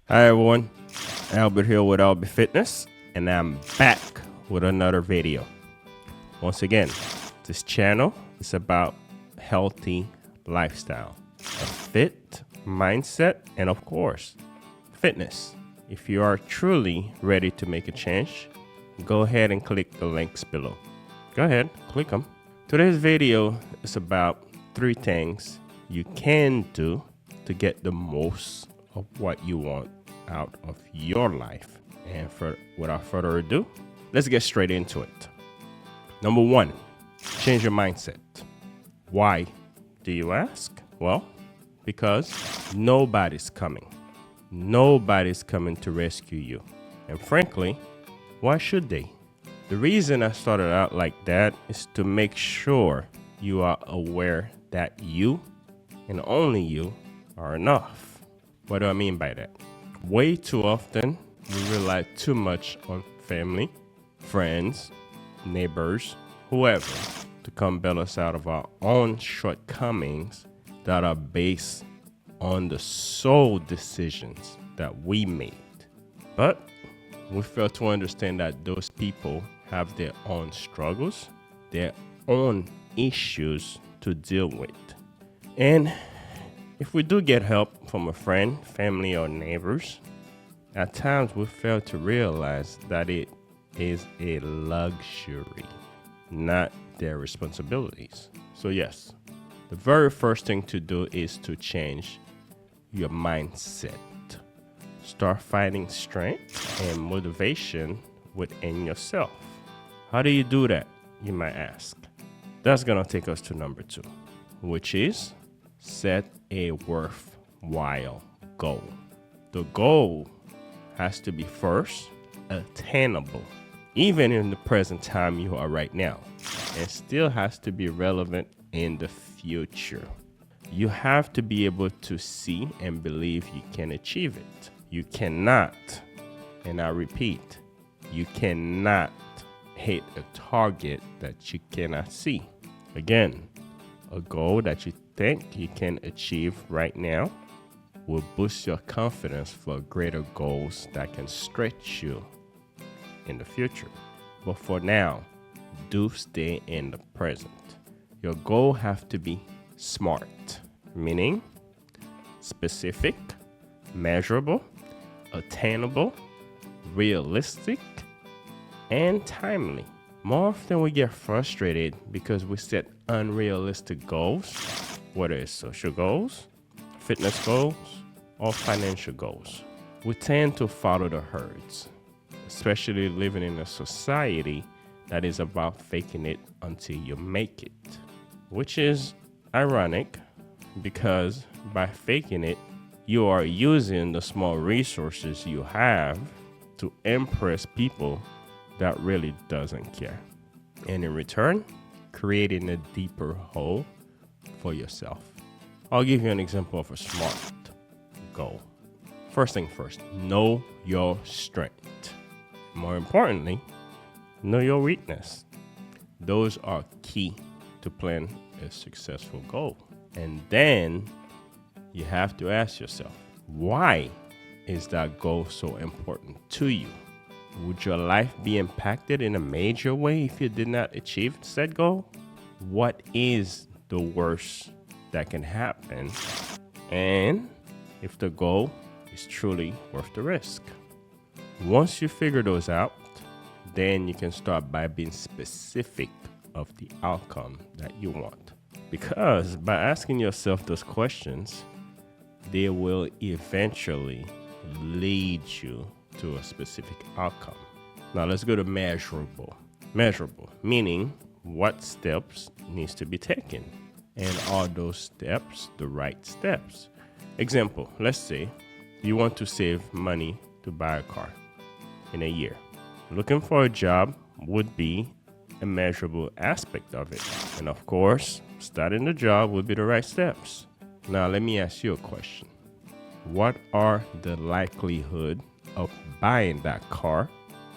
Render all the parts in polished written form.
Hi everyone, Albert here with Albifitness, and I'm back with another video. Once again, this channel is about healthy lifestyle, a fit mindset, and of course, fitness. If you are truly ready to make a change, go ahead and click the links below. Go ahead, click them. Today's video is about 3 things you can do to get the most of what you want out of your life. And without further ado, let's get straight into it. Number 1, change your mindset. Why, do you ask? Well, because nobody's coming. Nobody's coming to rescue you. And frankly, why should they? The reason I started out like that is to make sure you are aware that you and only you are enough. What do I mean by that? Way too often, we rely too much on family, friends, neighbors, whoever, to come bail us out of our own shortcomings that are based on the sole decisions that we made. But we fail to understand that those people have their own struggles, their own issues to deal with. And if we do get help from a friend, family, or neighbors, at times we fail to realize that it is a luxury, not their responsibilities. So yes, the very first thing to do is to change your mindset. Start finding strength and motivation within yourself. How do you do that, you might ask? That's going to take us to number 2, which is set a worthwhile goal. The goal has to be first attainable, even in the present time you are right now, and still has to be relevant in the future. You have to be able to see and believe you can achieve it. You cannot, and I repeat, you cannot hit a target that you cannot see. Again, a goal that you think you can achieve right now will boost your confidence for greater goals that can stretch you in the future. But for now, do stay in the present. Your goal has to be SMART, meaning specific, measurable, attainable, realistic, and timely. More often we get frustrated because we set unrealistic goals, whether it's social goals, fitness goals, or financial goals. We tend to follow the herds, especially living in a society that is about faking it until you make it, which is ironic because by faking it, you are using the small resources you have to impress people that really doesn't care. And in return, creating a deeper hole for yourself. I'll give you an example of a SMART goal. First thing first, know your strength. More importantly, know your weakness. Those are key to plan a successful goal. And then you have to ask yourself, why is that goal so important to you? Would your life be impacted in a major way if you did not achieve said goal? What is the worst that can happen? And if the goal is truly worth the risk? Once you figure those out, then you can start by being specific of the outcome that you want. Because by asking yourself those questions, they will eventually lead you to a specific outcome. Now let's go to measurable. Measurable, meaning what steps needs to be taken. And are those steps the right steps? Example, let's say you want to save money to buy a car in a year. Looking for a job would be a measurable aspect of it. And of course, starting the job would be the right steps. Now let me ask you a question. What are the likelihood of buying that car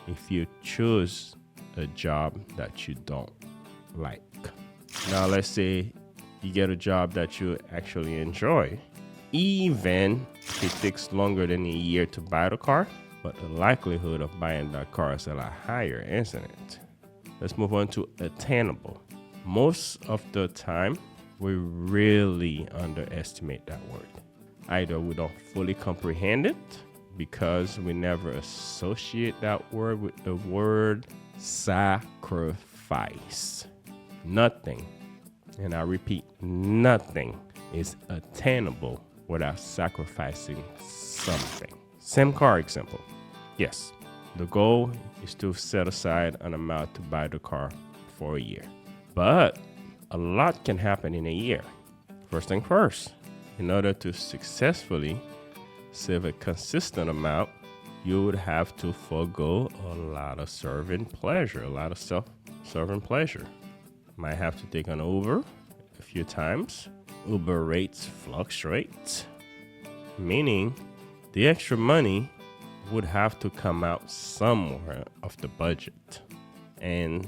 if you choose a job that you don't like? Now let's say you get a job that you actually enjoy even if it takes longer than a year to buy the car, but the likelihood of buying that car is a lot higher, isn't it? Let's move on to attainable. Most of the time, we really underestimate that word. Either we don't fully comprehend it because we never associate that word with the word sacrifice. Nothing, and I repeat, nothing is attainable without sacrificing something. Same car example. Yes, the goal is to set aside an amount to buy the car for a year. But a lot can happen in a year. First thing first, in order to successfully save a consistent amount, you would have to forego a lot of serving pleasure, a lot of self-serving pleasure. Might have to take an Uber a few times. Uber rates fluctuate, meaning the extra money would have to come out somewhere of the budget. And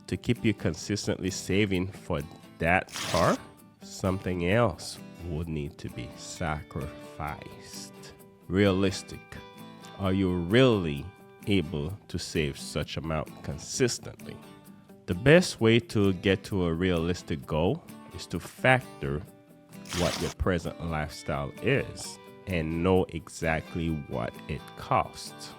to keep you consistently saving for that car, something else would need to be sacrificed. Realistic. Are you really able to save such amount consistently? The best way to get to a realistic goal is to factor what your present lifestyle is and know exactly what it costs.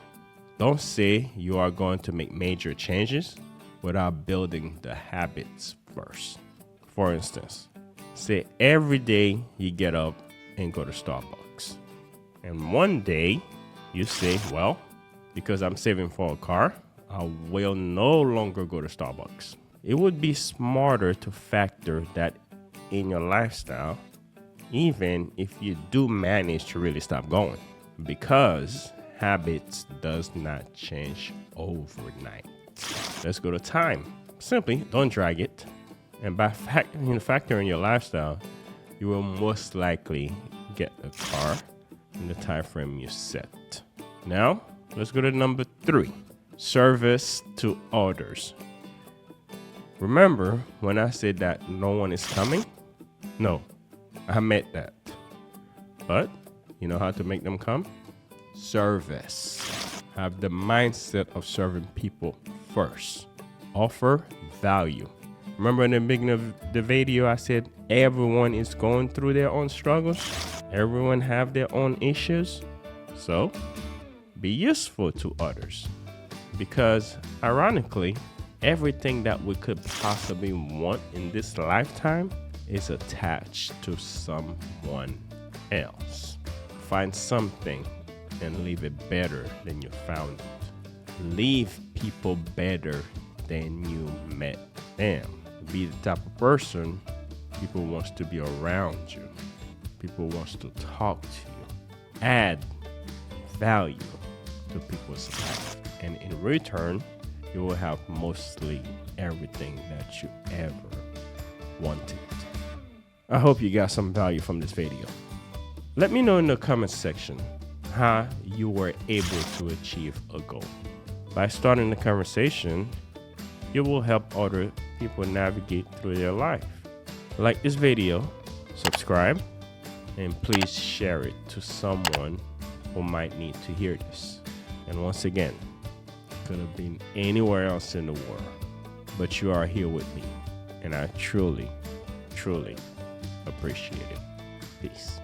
Don't say you are going to make major changes without building the habits first. For instance, say every day you get up and go to Starbucks. And one day you say, well, because I'm saving for a car, I will no longer go to Starbucks. It would be smarter to factor that in your lifestyle, even if you do manage to really stop going, because habits does not change overnight. Let's go to time. Simply don't drag it. And by factoring your lifestyle, you will most likely get a car in the time frame you set. Now, let's go to number 3, service to others. Remember when I said that no one is coming? No, I meant that. But you know how to make them come? Service. Have the mindset of serving people first. Offer value. Remember in the beginning of the video, I said everyone is going through their own struggles. Everyone have their own issues. So be useful to others. Because ironically, everything that we could possibly want in this lifetime is attached to someone else. Find something and leave it better than you found it. Leave people better than you met them. Be the type of person people wants to be around you. People wants to talk to you. Add value to people's life. And in return, you will have mostly everything that you ever wanted. I hope you got some value from this video. Let me know in the comments section how you were able to achieve a goal. By starting the conversation, you will help other people navigate through their life. Like this video, subscribe, and please share it to someone who might need to hear this. And once again, could have been anywhere else in the world, but you are here with me, and I truly, truly appreciate it. Peace.